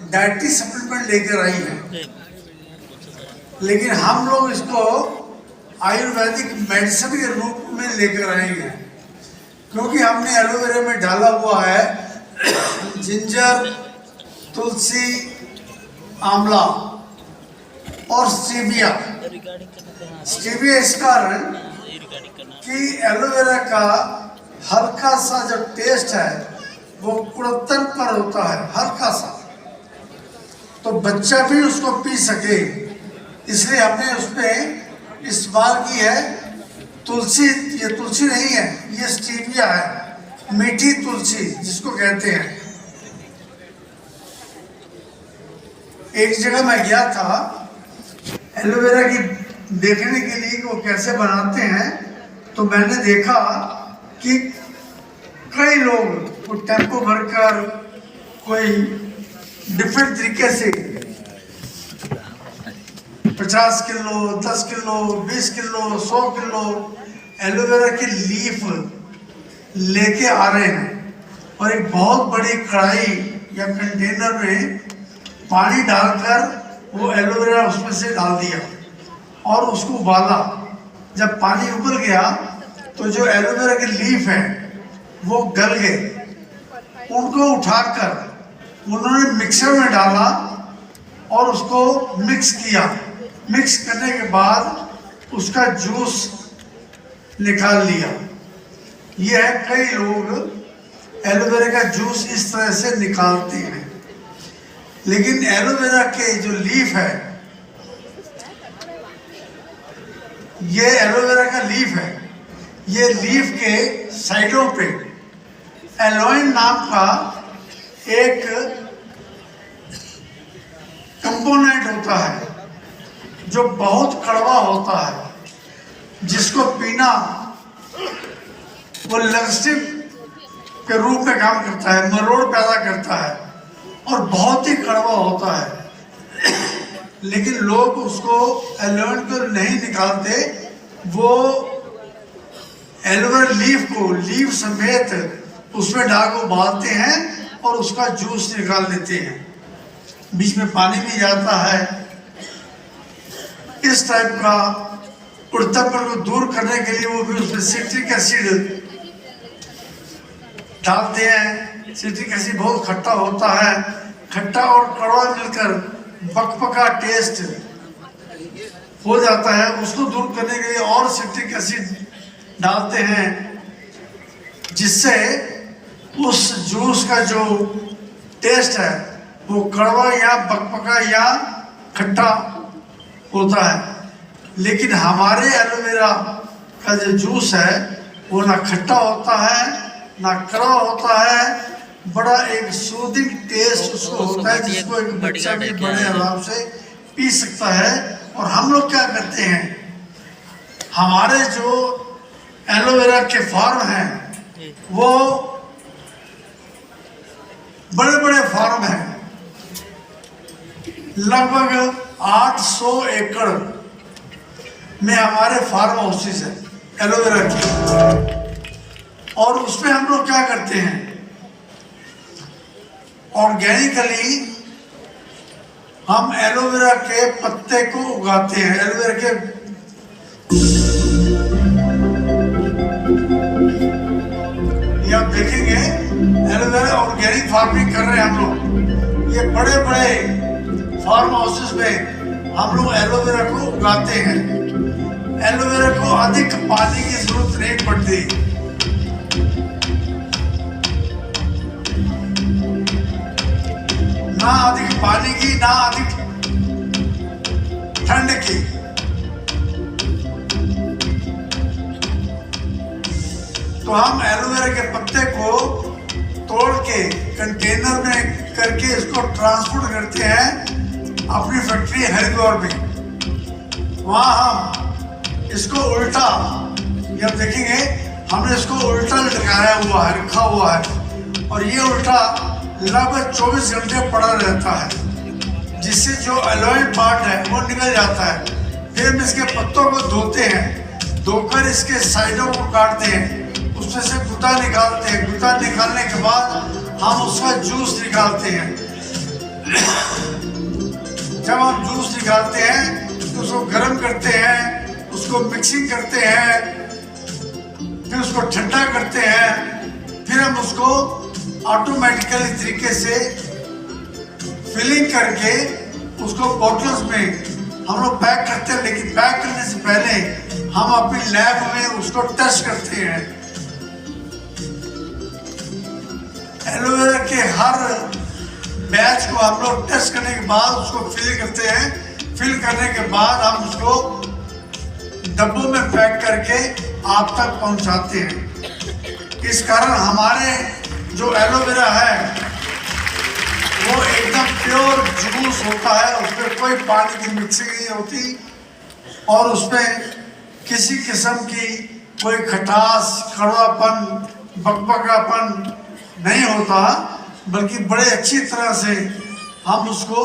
Dietary supplement लेकर आई है, लेकिन हम लोग इसको आयुर्वेदिक मेडिसिन के रूप में लेकर आए हैं, क्योंकि हमने एलोवेरा में डाला हुआ है जिंजर, तुलसी, आंवला और स्टीविया। स्टीविया इस कारण कि एलोवेरा का हल्का सा जो टेस्ट है वो कुड़त्तन पर होता है, हल्का सा, तो बच्चा भी उसको पी सके, इसलिए हमने उसमें इस्तेमाल की है तुलसी। ये तुलसी नहीं है, ये स्टीविया है, मीठी तुलसी जिसको कहते हैं। एक जगह मैं गया था एलोवेरा की देखने के लिए वो कैसे बनाते हैं, तो मैंने देखा कि कई लोग वो टेम्पो भरकर कोई डिफरेंट तरीके से 50 kilo, 10 kilo, 20 kilo, 100 kilo aloe vera की लीफ लेके आ रहे हैं और एक बहुत बड़ी कढ़ाई या कंटेनर में पानी डालकर वो एलोवेरा उसमें से डाल दिया और उसको उबाला। जब पानी उबल गया तो जो एलोवेरा की लीफ है वो गल गए। उनको उठाकर उन्होंने मिक्सर में डाला और उसको मिक्स किया। मिक्स करने के बाद उसका जूस निकाल लिया। यह है, कई लोग एलोवेरा का जूस इस तरह से निकालते हैं, लेकिन एलोवेरा के जो लीफ है, ये एलोवेरा का लीफ है, ये लीफ के साइडों पे एलोइन नाम का एक कंपोनेंट होता है जो बहुत कड़वा होता है, जिसको पीना वो लैक्सेटिव के रूप में काम करता है, मरोड़ पैदा करता है और बहुत ही कड़वा होता है। लेकिन लोग उसको एलोइन को नहीं निकालते, वो एलोवेरा लीफ को लीफ समेत उसमें डाल को उबालते हैं और उसका जूस निकाल लेते हैं। बीच में पानी भी जाता है। इस टाइप का कुड़त्तापन को दूर करने के लिए वो भी उसमें सिट्रिक एसिड डालते हैं। सिट्रिक एसिड बहुत खट्टा होता है, खट्टा और कड़वा मिलकर बकबका टेस्ट हो जाता है। उसको दूर करने के लिए और सिट्रिक एसिड डालते हैं, जिससे उस जूस का जो टेस्ट है वो कड़वा या बकबका या खट्टा होता है। लेकिन हमारे एलोवेरा का जो जूस है वो ना खट्टा होता है ना कड़वा होता है, बड़ा एक सूदिंग टेस्ट उसको होता है, जिसको एक बच्चा भी बड़े आराम से पी सकता है। और हम लोग क्या करते हैं, हमारे जो एलोवेरा के फार्म हैं वो बड़े बड़े फार्म हैं, लगभग 800 एकड़ में हमारे फार्म हाउसेस है एलोवेरा की। और उसमें हम लोग क्या करते हैं, ऑर्गेनिकली हम एलोवेरा के पत्ते को उगाते हैं। एलोवेरा के ये आप देखेंगे एलोवेरा ऑर्गेनिक फार्मिंग कर रहे हैं हम लोग। ये बड़े बड़े फार्म हाउसेस में हम लोग एलोवेरा को उगाते हैं। एलोवेरा को अधिक पानी की जरूरत नहीं पड़ती। ना अधिक पानी की, ना अधिक ठंड की। तो हम एलोवेरा के पत्ते को तोड़ के कंटेनर में करके इसको ट्रांसपोर्ट करते हैं अपनी फैक्ट्री हरिद्वार में। वहाँ हम इसको उल्टा, ये देखेंगे हमने इसको उल्टा लटकाया हुआ है, रखा हुआ है, और ये उल्टा लगभग 24 घंटे पड़ा रहता है, जिससे जो एलोइन पार्ट है वो निकल जाता है। फिर हम इसके पत्तों को धोते हैं, धोकर इसके साइडों को काटते हैं, उसमें से गुदा निकालते हैं। गुदा निकालने के बाद हम उसका जूस निकालते हैं। जब हम जूस निकालते हैं तो उसको गर्म करते हैं, उसको मिक्सिंग करते हैं, फिर उसको ठंडा करते हैं, फिर हम उसको ऑटोमेटिकली तरीके से फिलिंग करके उसको बॉटल्स में हम लोग पैक करते हैं। लेकिन पैक करने से पहले हम अपनी लैब में उसको टेस्ट करते हैं। एलोवेरा के हर बैच को हम लोग टेस्ट करने के बाद उसको फिल करते हैं। फिल करने के बाद हम उसको डब्बों में पैक करके आप तक पहुंचाते हैं। इस कारण हमारे जो एलोवेरा है वो एकदम प्योर जूस होता है, उसमें कोई पानी की मिक्सिंग नहीं होती और उसमें किसी किस्म की कोई खटास, कड़वापन, बकबकापन नहीं होता, बल्कि बड़े अच्छी तरह से हम उसको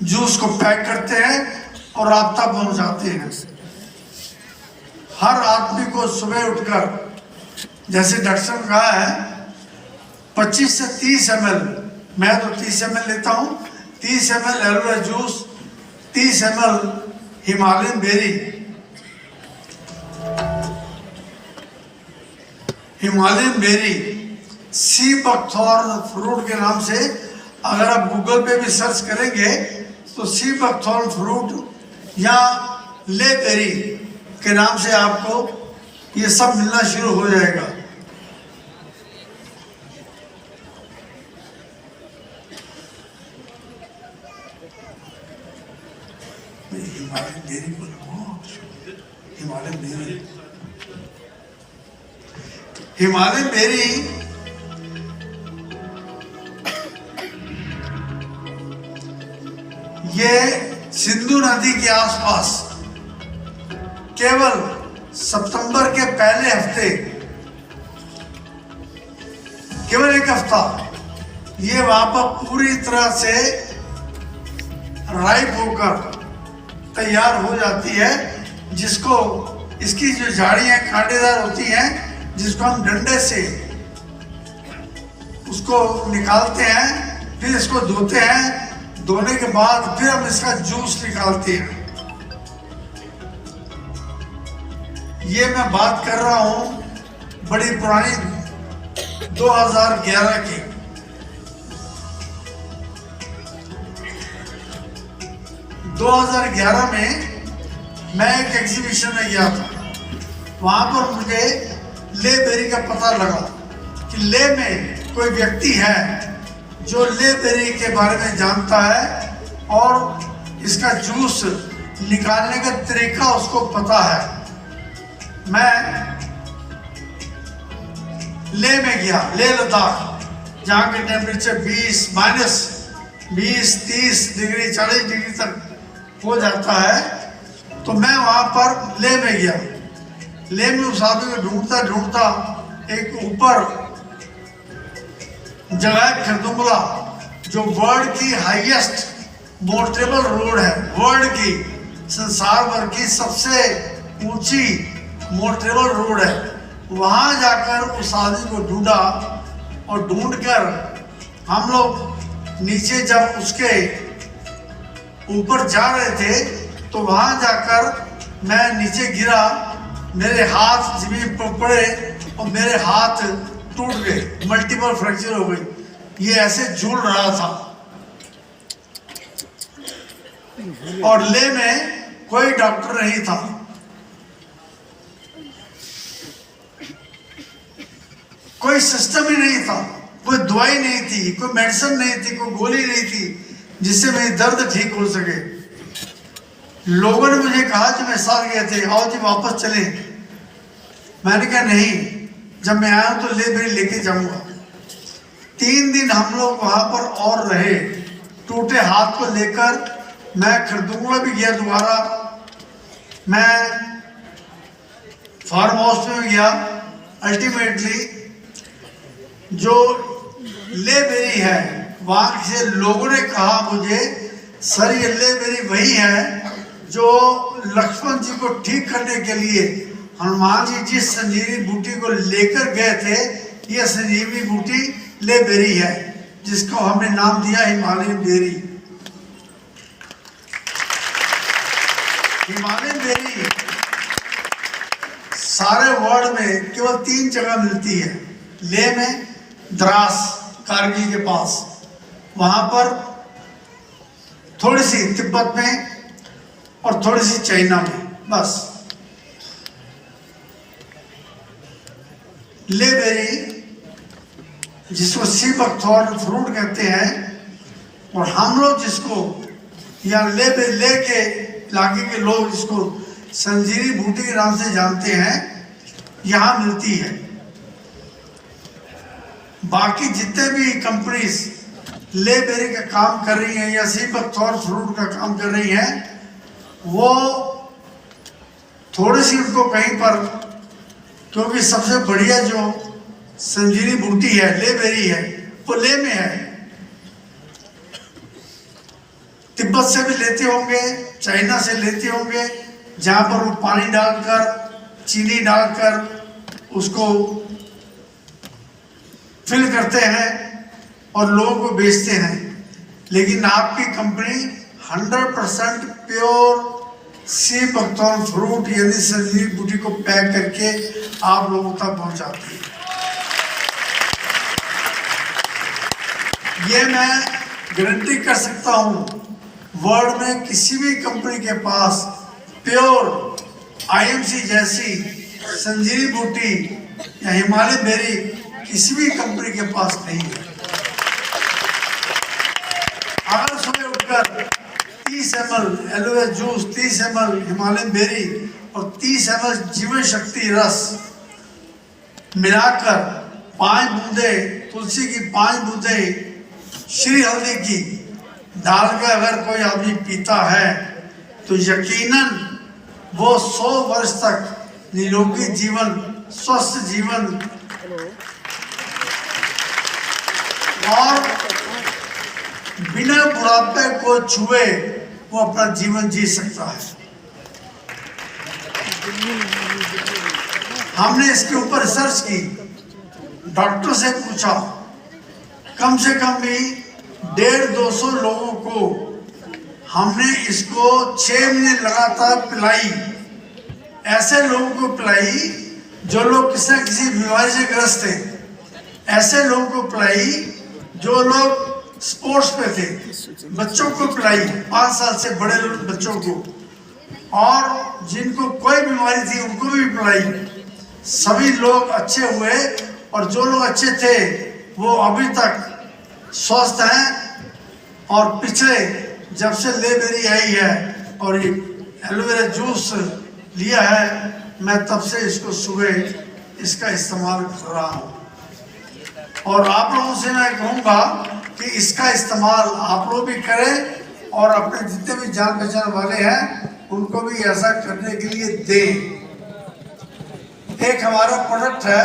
जूस को पैक करते हैं और आप तक पहुंचाते हैं। हर आदमी को सुबह उठकर, जैसे डॉक्टर साहब ने कहा है, 25 से 30 ml, मैं तो 30 ml लेता हूँ, 30 ml aloe vera juice, 30 ml Himalayan berry, Himalayan berry sea buckthorn fruit के नाम से अगर आप गूगल पे भी सर्च करेंगे तो सी बकथॉर्न फ्रूट या ले बेरी के नाम से आपको ये सब मिलना शुरू हो जाएगा। हिमालयन बेरी बोलो, हिमालयन बेरी, हिमालयन बेरी ये सिंधु नदी के आसपास केवल सितंबर के पहले हफ्ते, केवल एक हफ्ता, ये वहां पर पूरी तरह से राइप होकर तैयार हो जाती है, जिसको इसकी जो झाड़ियां कांटेदार होती हैं, जिसको हम डंडे से उसको निकालते हैं, फिर इसको धोते हैं, धोने के बाद फिर हम इसका जूस निकालते हैं। ये मैं बात कर रहा हूं बड़ी पुरानी 2011 की। 2011 में मैं एक एग्जीबिशन में गया था। वहां पर मुझे ले बेरी का पता लगा कि ले में कोई व्यक्ति है जो ले बेरी के बारे में जानता है और इसका जूस निकालने का तरीका उसको पता है। मैं ले में गया, ले लद्दाख, जहाँ के टेम्परेचर -20, 30 डिग्री, 40 डिग्री तक हो जाता है। तो मैं वहाँ पर ले में गया। ले में उस आदमी को ढूंढता ढूंढता एक ऊपर जगह खरदुंगला, जो वर्ल्ड की हाईएस्ट मोटरेबल रोड है, वर्ल्ड की, संसार भर की सबसे ऊंची मोटरेबल रोड है। वहां जाकर उस आदमी को ढूंढा और ढूंढकर हम लोग नीचे जब उसके ऊपर जा रहे थे तो वहां जाकर मैं नीचे गिरा, मेरे हाथ जमीन पर पड़े और मेरे हाथ टूट गए, मल्टीपल फ्रैक्चर हो गई। ये ऐसे झूल रहा था और ले में कोई डॉक्टर नहीं था। कोई सिस्टम ही नहीं था, कोई दवाई नहीं थी, कोई मेडिसिन नहीं थी, कोई गोली नहीं थी जिससे मेरी दर्द ठीक हो सके। लोगों ने मुझे कहा जब मैं साथ गए थे, आओ जी वापस चले। मैंने कहा नहीं, जब मैं आया तो ले बेरी लेके जाऊंगा। 3 दिन हम लोग वहां पर और रहे, टूटे हाथ को लेकर। मैं खरदुंगला भी गया दोबारा, मैं फार्म हाउस में भी गया। अल्टीमेटली जो ले बेरी है, वहां से लोगों ने कहा मुझे, सर ये ले बेरी वही है जो लक्ष्मण जी को ठीक करने के लिए हनुमान जी जिस संजीवनी बूटी को लेकर गए थे, ये संजीवनी बूटी ले बेरी है। जिसको हमने नाम दिया हिमालयन बेरी। हिमालयन बेरी सारे वर्ल्ड में केवल 3 जगह मिलती है, लेह में, द्रास कारगिल के पास, वहां पर थोड़ी सी तिब्बत में और थोड़ी सी चाइना में, बस। ले बेरी जिसको सी बकथॉर्न फ्रूट कहते हैं, और हम लोग जिसको या ले के इलाके के लोग जिसको संजीरी बूटी के नाम से जानते हैं, यहाँ मिलती है। बाकी जितने भी कंपनीज ले बेरी का काम कर रही हैं या सी बकथॉर्न फ्रूट का काम कर रही हैं, वो थोड़ी सी उनको कहीं पर, क्योंकि सबसे बढ़िया जो संजीरी बूटी है, ले बेरी है, वो ले में है। तिब्बत से भी लेते होंगे, चाइना से लेते होंगे, जहां पर वो पानी डालकर, चीनी डालकर उसको फिल करते हैं और लोगों को बेचते हैं। लेकिन आपकी कंपनी 100% प्योर सी बकथॉर्न फ्रूट यानी संजीरी बूटी को पैक करके आप लोगों तक पहुंचाती है। ये मैं गारंटी कर सकता हूं, वर्ल्ड में किसी भी कंपनी के पास प्योर आईएमसी जैसी संजीरी बूटी या हिमालयन बेरी किसी भी कंपनी के पास नहीं है। अगर सुबह उठकर 30 ml aloe vera juice, 30 ml Himalayan berry और 30 ml जीवन शक्ति रस मिलाकर 5 बूंदे तुलसी की, 5 बूंदे श्री हल्दी की डाल के अगर कोई आदमी पीता है तो यकीनन वो 100 वर्ष तक निरोगी जीवन, स्वस्थ जीवन और बिना बुढ़ापे को छुए वो अपना जीवन जी सकता है। हमने इसके ऊपर रिसर्च की, डॉक्टर से पूछा, कम से कम भी 150-200 लोगों को हमने इसको 6 महीने लगातार पिलाई। ऐसे लोगों को पिलाई जो लोग किसी न किसी बीमारी से ग्रस्त थे, ऐसे लोगों को पिलाई जो लोग स्पोर्ट्स पे थे, बच्चों को पिलाई, 5 साल से बड़े बच्चों को, और जिनको कोई बीमारी थी उनको भी पिलाई। सभी लोग अच्छे हुए और जो लोग अच्छे थे वो अभी तक स्वस्थ हैं। और पिछले जब से ले बेरी आई है और ये एलोवेरा जूस लिया है, मैं तब से इसको सुबह इसका इस्तेमाल कर रहा हूँ। और आप लोगों से मैं कहूँगा कि इसका इस्तेमाल आप लोग भी करें और अपने जितने भी जान पहचान वाले हैं उनको भी ऐसा करने के लिए दें। एक हमारा प्रोडक्ट है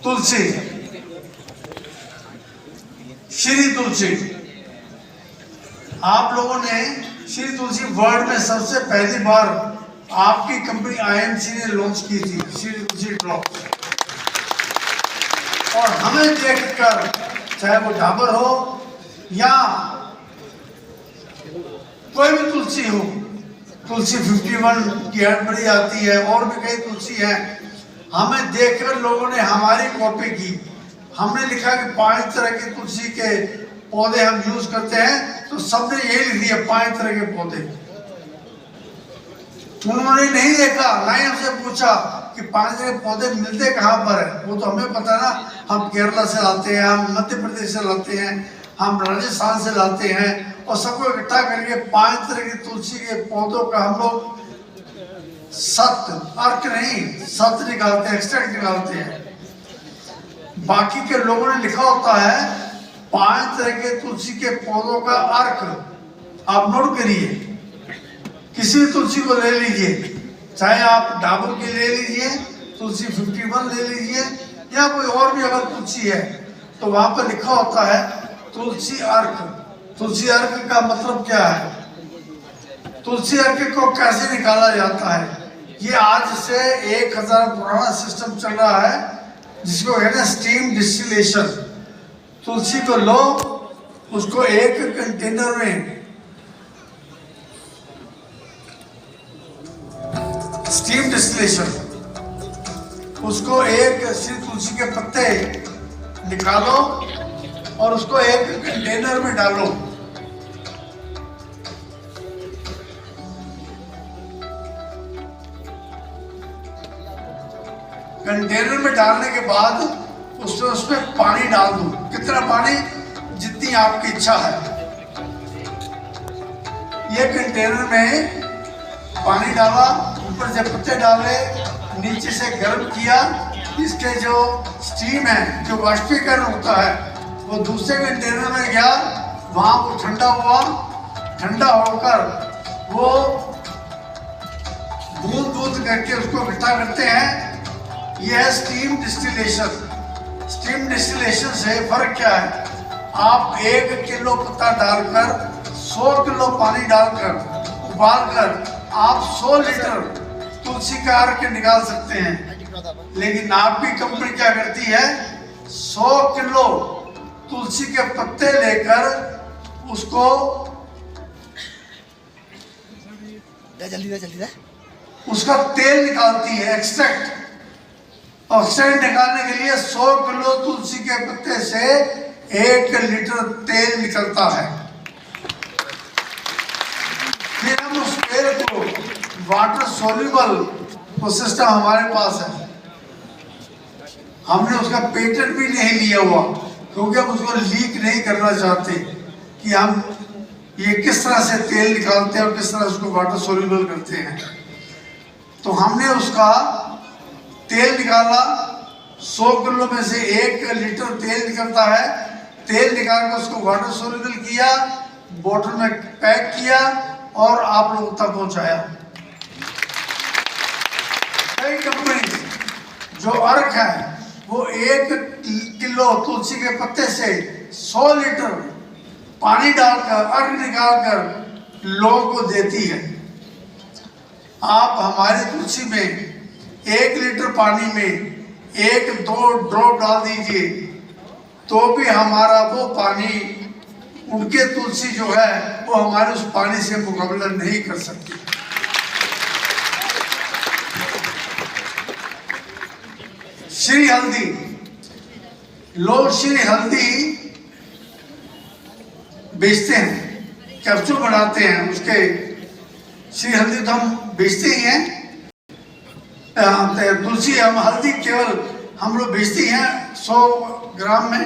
तुलसी, श्री तुलसी। आप लोगों ने श्री तुलसी वर्ल्ड में सबसे पहली बार आपकी कंपनी आईएमसी ने लॉन्च की थी, श्री तुलसी ड्रॉप्स। और हमें देखकर, चाहे वो डाबर हो या कोई भी तुलसी हो, तुलसी 51 की एड बड़ी आती है और भी कई तुलसी है, हमें देखकर लोगों ने हमारी कॉपी की। हमने लिखा कि 5 तरह के तुलसी के पौधे हम यूज करते हैं, तो सबने यही लिख दिया 5 तरह के पौधे। उन्होंने नहीं देखा, ना ही हमसे पूछा कि 5 तरह के पौधे मिलते कहाँ पर है। वो तो हमें पता ना, हम केरला से लाते हैं, हम मध्य प्रदेश से लाते हैं, हम राजस्थान से लाते हैं, और सबको इकट्ठा करके 5 तरह के तुलसी के पौधों का हम लोग अर्क नहीं, सत निकालते हैं, एक्सट्रैक्ट निकालते हैं। बाकी के लोगों ने लिखा होता है 5 तरह के तुलसी के पौधों का अर्क। आप नोट करिए, किसी भी तुलसी को ले लीजिए, चाहे आप डाबर की ले लीजिए, तुलसी 51 ले लीजिए, या कोई और भी अगर तुलसी है, तो वहां पर लिखा होता है तुलसी अर्क। तुलसी अर्क का मतलब क्या है, तुलसी अर्क को कैसे निकाला जाता है? ये आज से 1000 पुराना सिस्टम चल रहा है। जिसको कहते हैं स्टीम डिस्टिलेशन। तुलसी को लो, उसको एक कंटेनर में स्टीम डिस्टिलेशन, उसको एक सिर्फ तुलसी के पत्ते निकालो और उसको एक कंटेनर में डालो। कंटेनर में डालने के बाद उसमें पानी डाल दो। कितना पानी? जितनी आपकी इच्छा है। ये कंटेनर में पानी डाला, ऊपर से पत्ते डाले, नीचे से गर्म किया। इसके जो स्टीम है, जो वाष्पीकरण होता है, वो दूसरे कंटेनर में गया, वहां वो ठंडा हुआ। ठंडा होकर वो बूंद बूंद करके उसको इकट्ठा करते हैं। यह है स्टीम डिस्टिलेशन। स्टीम डिस्टिलेशन से फर्क क्या है? आप 1 किलो पत्ता डालकर 100 किलो पानी डालकर उबालकर आप 100 लीटर तुलसी का अर्क निकाल सकते हैं। लेकिन आपकी कंपनी क्या करती है? 100 किलो तुलसी के पत्ते लेकर उसको जल्दी उसका तेल निकालती है, एक्सट्रैक्ट। ऑक्सीजन निकालने के लिए 100 किलो तुलसी के पत्ते से 1 लीटर तेल निकलता है। फिर हम उस तेल को वाटर सोल्यूबल, वो सिस्टम हमारे पास है। हमने उसका पेटेंट भी नहीं लिया हुआ, क्योंकि हम उसको लीक नहीं करना चाहते कि हम ये किस तरह से तेल निकालते हैं और किस तरह उसको वाटर सोल्यूबल करते हैं। तो हमने उसका तेल निकाला। 100 किलो में से 1 लीटर तेल निकलता है। तेल निकाल कर उसको वाटर सोल्यूबल किया, बोतल में पैक किया और आप लोगों तक पहुंचाया। कई कंपनी जो अर्क है, वो 1 किलो तुलसी के पत्ते से 100 लीटर पानी डालकर, अर्क निकालकर लोगों को देती है। आप हमारी तुलसी में 1 लीटर पानी में 1-2 ड्रॉप डाल दीजिए, तो भी हमारा वो पानी, उनके तुलसी जो है, वो हमारे उस पानी से मुकाबला नहीं कर सकती। श्री हल्दी, लोग श्री हल्दी बेचते हैं, कैप्सूल बनाते हैं उसके। श्री हल्दी तो हम बेचते ही हैं। तुलसी हम हल्दी केवल हम लोग बेचते हैं 100 ग्राम में।